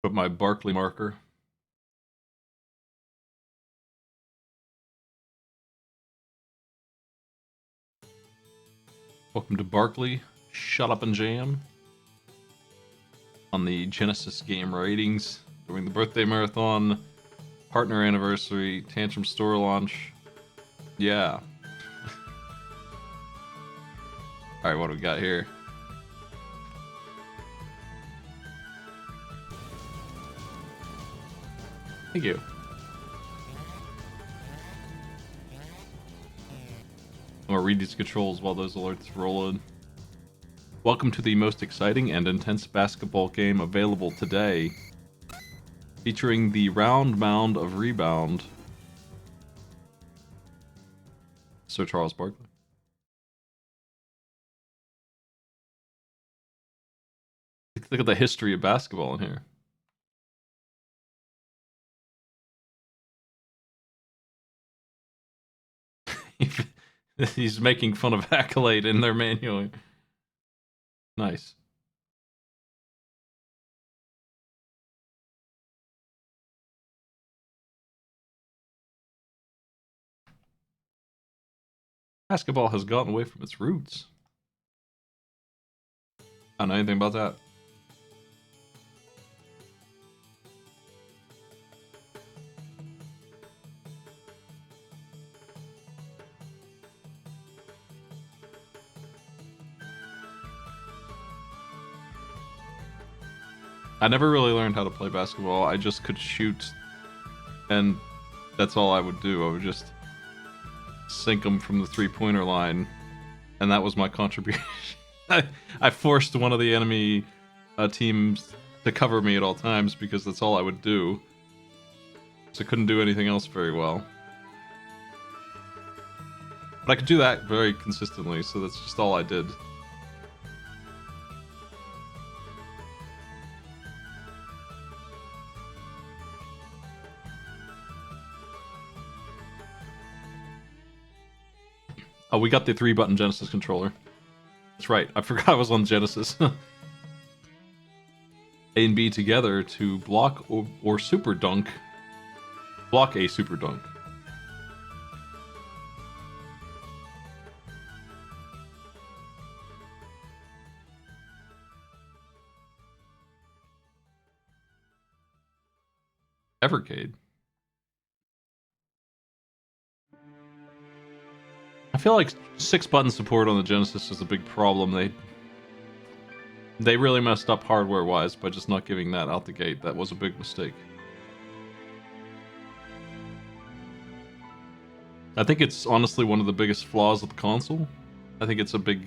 Put my Barkley marker. Welcome to Barkley. Shut up and jam. On the Genesis game ratings during the birthday marathon, partner anniversary, Tantrum store launch. Yeah. Alright, what do we got here? Thank you. I'm gonna read these controls while those alerts roll in. Welcome to the most exciting and intense basketball game available today. Featuring the round mound of rebound. Sir Charles Barkley. Look at the history of basketball in here. He's making fun of Accolade in their manual. Nice. Basketball has gotten away from its roots. I don't know anything about that. I never really learned how to play basketball. I just could shoot, and that's all I would do. I would just sink them from the three-pointer line, and that was my contribution. I forced one of the enemy teams to cover me at all times because that's all I would do. So I couldn't do anything else very well. But I could do that very consistently, so that's just all I did. Oh, we got the 3-button Genesis controller. That's right, I forgot I was on Genesis. A and B together to block or super dunk. Block a super dunk. Evercade. I feel like 6-button support on the Genesis is a big problem. They really messed up hardware-wise by just not giving that out the gate. That was a big mistake. I think it's honestly one of the biggest flaws of the console. I think it's a big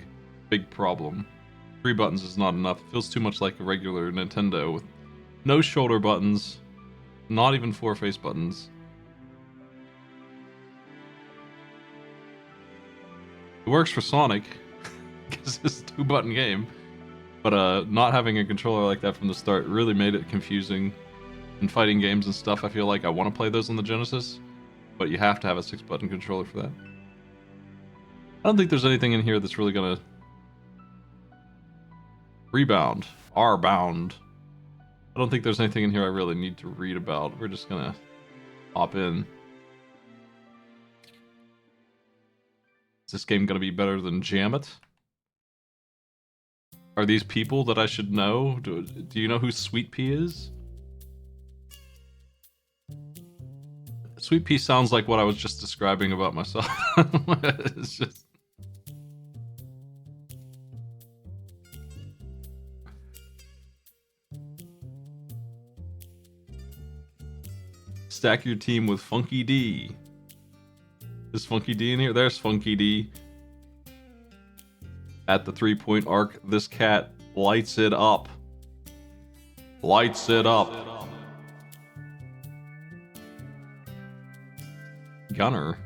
problem. 3 buttons is not enough. It feels too much like a regular Nintendo with no shoulder buttons, not even 4 face buttons. It works for Sonic, because it's a 2-button game, but not having a controller like that from the start really made it confusing. In fighting games and stuff, I feel like I want to play those on the Genesis, but you have to have a 6-button controller for that. I don't think there's anything in here that's really gonna... Rebound. R-bound. I don't think there's anything in here I really need to read about. We're just gonna hop in. Is this game gonna be better than Jam It? Are these people that I should know? Do you know who Sweet Pea is? Sweet Pea sounds like what I was just describing about myself. It's just... Stack your team with Funky D. Is Funky D in here? There's Funky D. At the 3-point arc, this cat lights it up. Lights it up. Gunner.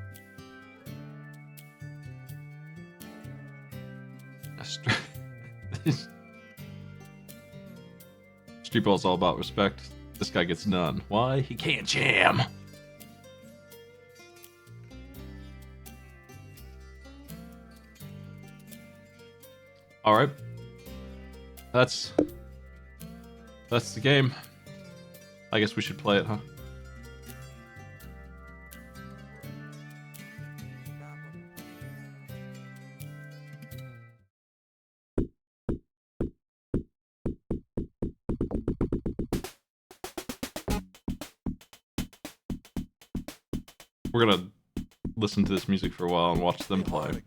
Street Ball's all about respect. This guy gets none. Why? He can't jam. Alright. That's the game. I guess we should play it, huh? We're gonna listen to this music for a while and watch them play.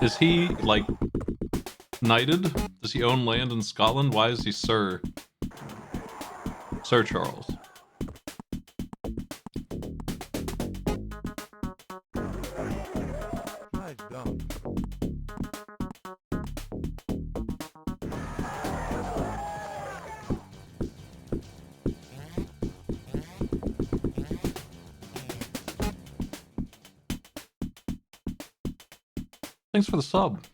Is he, like, knighted? Does he own land in Scotland? Why is he Sir? Sir Charles. Thanks for the sub.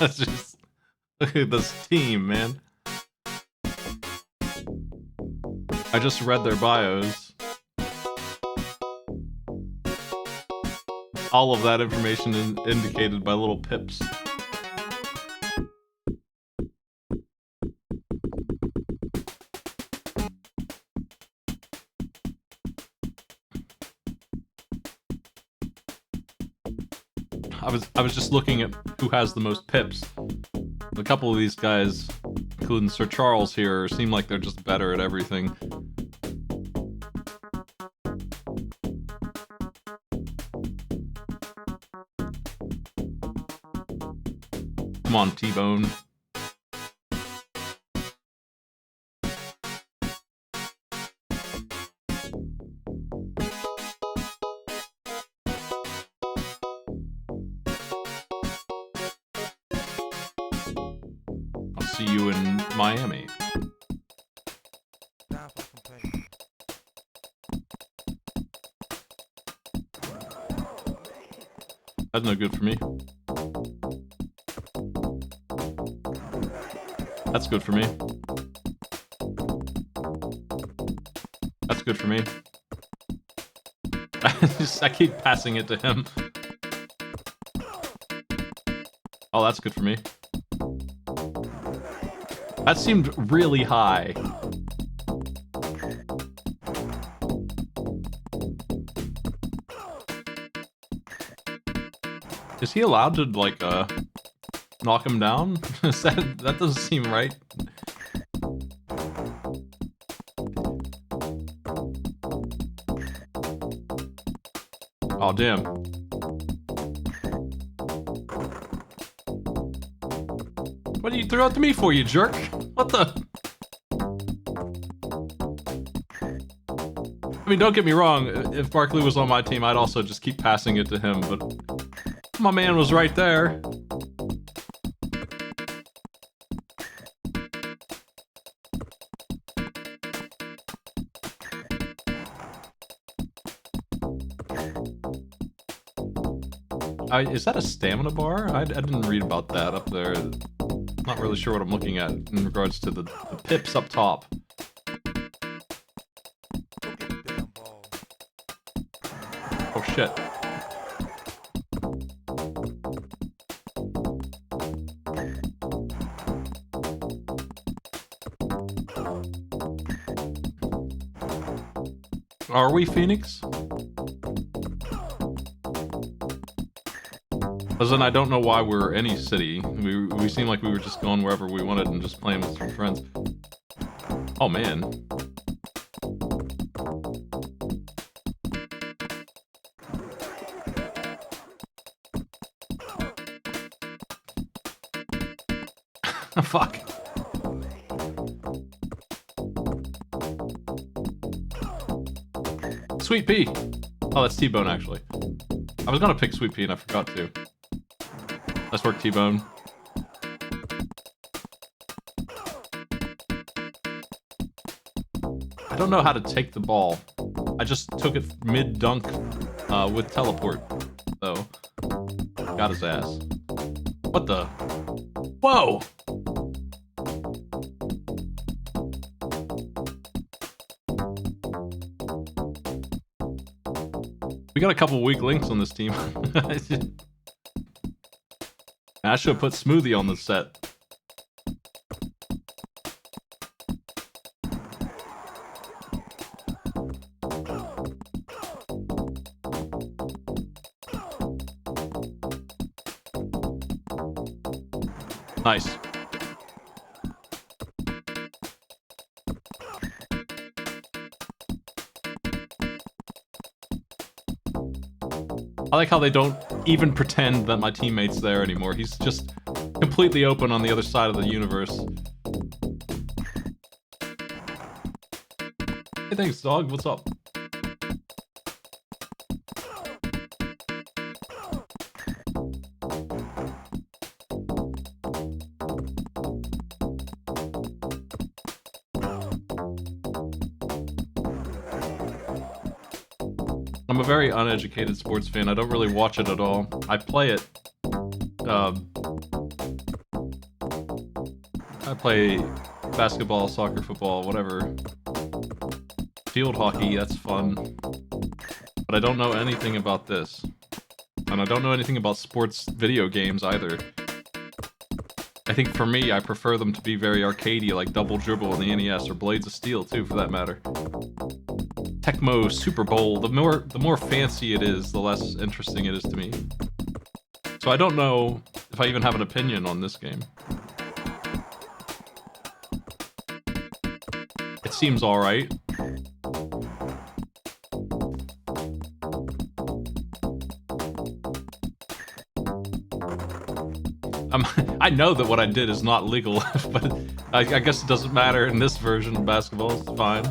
That's just, look at this team, man. I just read their bios. All of that information indicated by little pips. I was just looking at who has the most pips. A couple of these guys, including Sir Charles here, seem like they're just better at everything. Come on, T-Bone. I'll see you in Miami. That's no good for me. That's good for me. That's good for me. I keep passing it to him. Oh, that's good for me. That seemed really high. Is he allowed to, like, knock him down? That doesn't seem right. Oh, damn. What did you throw it to me for, you jerk? What the? I mean, don't get me wrong. If Barkley was on my team, I'd also just keep passing it to him, but my man was right there. Is that a stamina bar? I didn't read about that up there. Not really sure what I'm looking at in regards to the pips up top. Oh shit. Are we Phoenix? As in, I don't know why we're any city. We seem like we were just going wherever we wanted and just playing with some friends. Oh man. Fuck. Sweet pea. Oh, that's T-Bone, actually. I was gonna pick Sweet pea and I forgot to. Let's work T-Bone. I don't know how to take the ball. I just took it mid-dunk with teleport, though. Got his ass. What the? Whoa! We got a couple weak links on this team. I should have put Smoothie on the set. Nice. I like how they don't even pretend that my teammate's there anymore. He's just completely open on the other side of the universe. Hey, thanks, dog. What's up? I'm a very uneducated sports fan. I don't really watch it at all. I play it. I play basketball, soccer, football, whatever. Field hockey, that's fun. But I don't know anything about this. And I don't know anything about sports video games either. I think for me, I prefer them to be very arcadey, like Double Dribble in the NES, or Blades of Steel too, for that matter. Tecmo Super Bowl, the more fancy it is, the less interesting it is to me. So I don't know if I even have an opinion on this game. It seems alright. I know that what I did is not legal, but I guess it doesn't matter in this version of basketball, it's fine.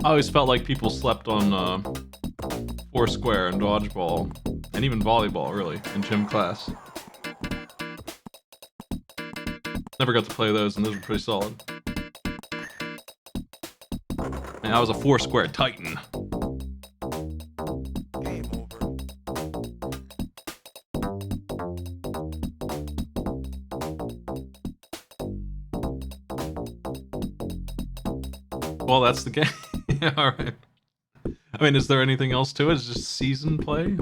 I always felt like people slept on Foursquare and dodgeball, and even volleyball, really, in gym class. Never got to play those, and those were pretty solid. And I was a Foursquare titan. Game over. Well, that's the game. Yeah, alright. I mean, is there anything else to it? It's just season play?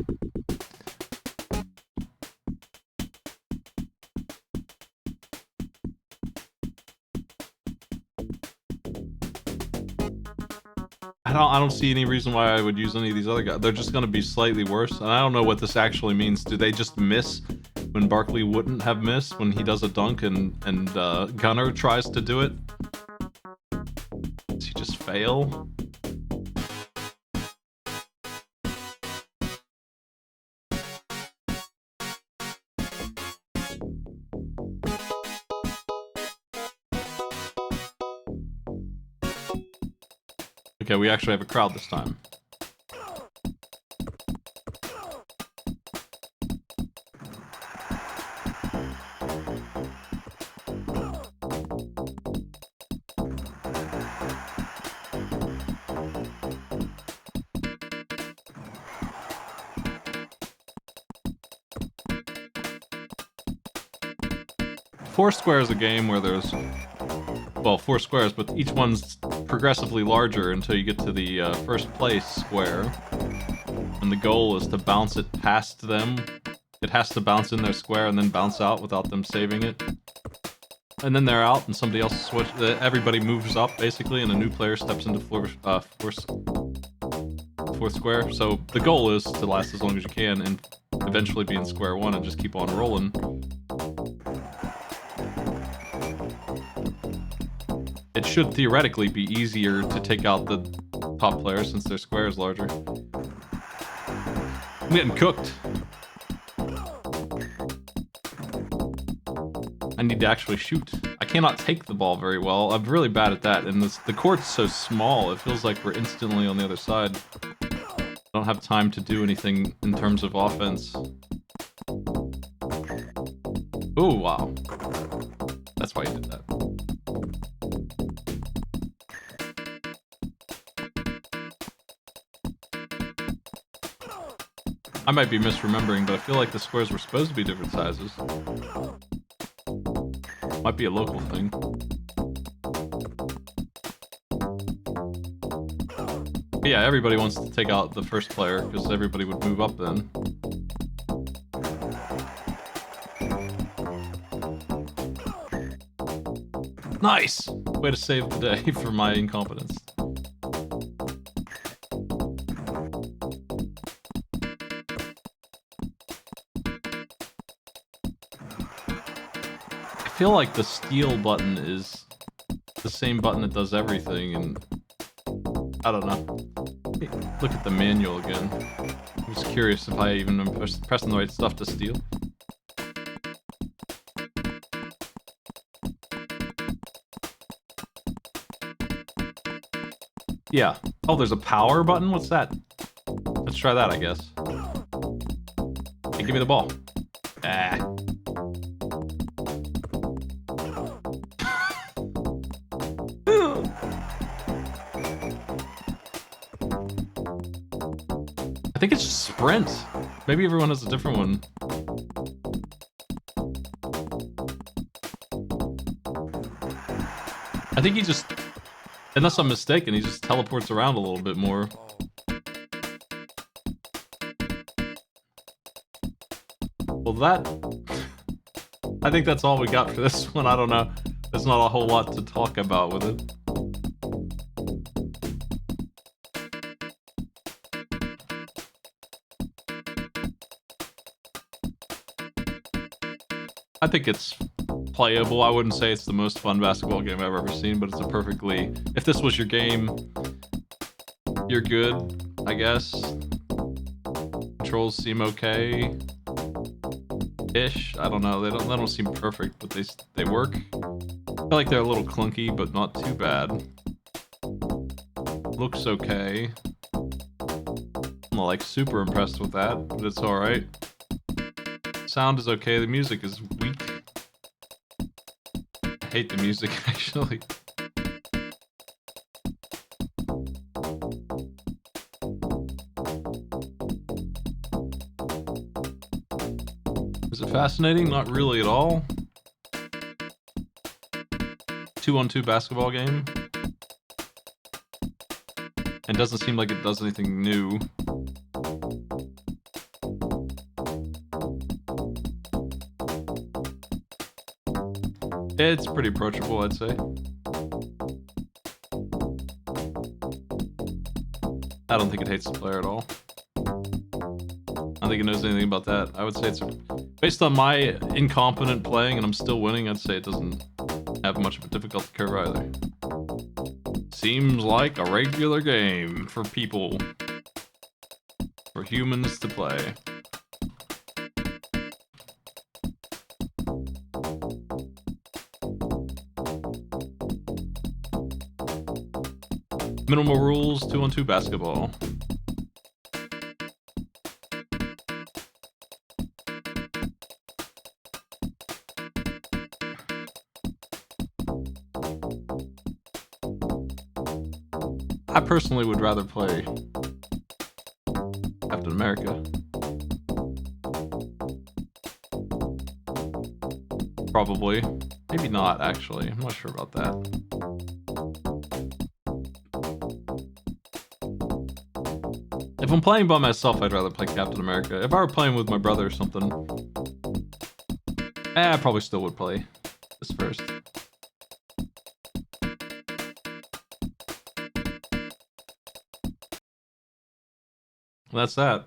I don't see any reason why I would use any of these other guys. They're just gonna be slightly worse, and I don't know what this actually means. Do they just miss when Barkley wouldn't have missed when he does a dunk and Gunner tries to do it? Does he just fail? Okay, we actually have a crowd this time. Foursquare is a game where there's, well, 4 squares, but each one's progressively larger until you get to the first place square. And the goal is to bounce it past them. It has to bounce in their square and then bounce out without them saving it. And then they're out and somebody else switch. Everybody moves up basically, and a new player steps into fourth square. So the goal is to last as long as you can and eventually be in square one and just keep on rolling. It should theoretically be easier to take out the top player since their square is larger. I'm getting cooked. I need to actually shoot. I cannot take the ball very well. I'm really bad at that, and the court's so small, it feels like we're instantly on the other side. I don't have time to do anything in terms of offense. Oh, wow. That's why you did that. I might be misremembering, but I feel like the squares were supposed to be different sizes. Might be a local thing. But yeah, everybody wants to take out the first player, because everybody would move up then. Nice! Way to save the day for my incompetence. I feel like the steal button is the same button that does everything, and I don't know. Hey, look at the manual again. I'm just curious if I even am pressing the right stuff to steal. Yeah. Oh, there's a power button? What's that? Let's try that, I guess. Hey, give me the ball. Ah. I think it's just sprint. Maybe everyone has a different one. I think he just, unless I'm mistaken, he just teleports around a little bit more. Well, I think that's all we got for this one. I don't know. There's not a whole lot to talk about with it. I think it's playable. I wouldn't say it's the most fun basketball game I've ever seen, but it's a perfectly... If this was your game, you're good, I guess. Controls seem okay. Ish. I don't know. They don't seem perfect, but they work. I feel like they're a little clunky, but not too bad. Looks okay. I'm not like super impressed with that, but it's alright. Sound is okay, the music is weak. I hate the music, actually. Is it fascinating? Not really at all. 2-on-2 basketball game. And doesn't seem like it does anything new. It's pretty approachable, I'd say. I don't think it hates the player at all. I don't think it knows anything about that. I would say it's... Based on my incompetent playing, and I'm still winning, I'd say it doesn't have much of a difficulty curve either. Seems like a regular game for people. For humans to play. Minimal rules, 2-on-2 basketball. I personally would rather play Captain America. Probably. Maybe not, actually. I'm not sure about that. If I'm playing by myself, I'd rather play Captain America. If I were playing with my brother or something, I probably still would play this first. That's that.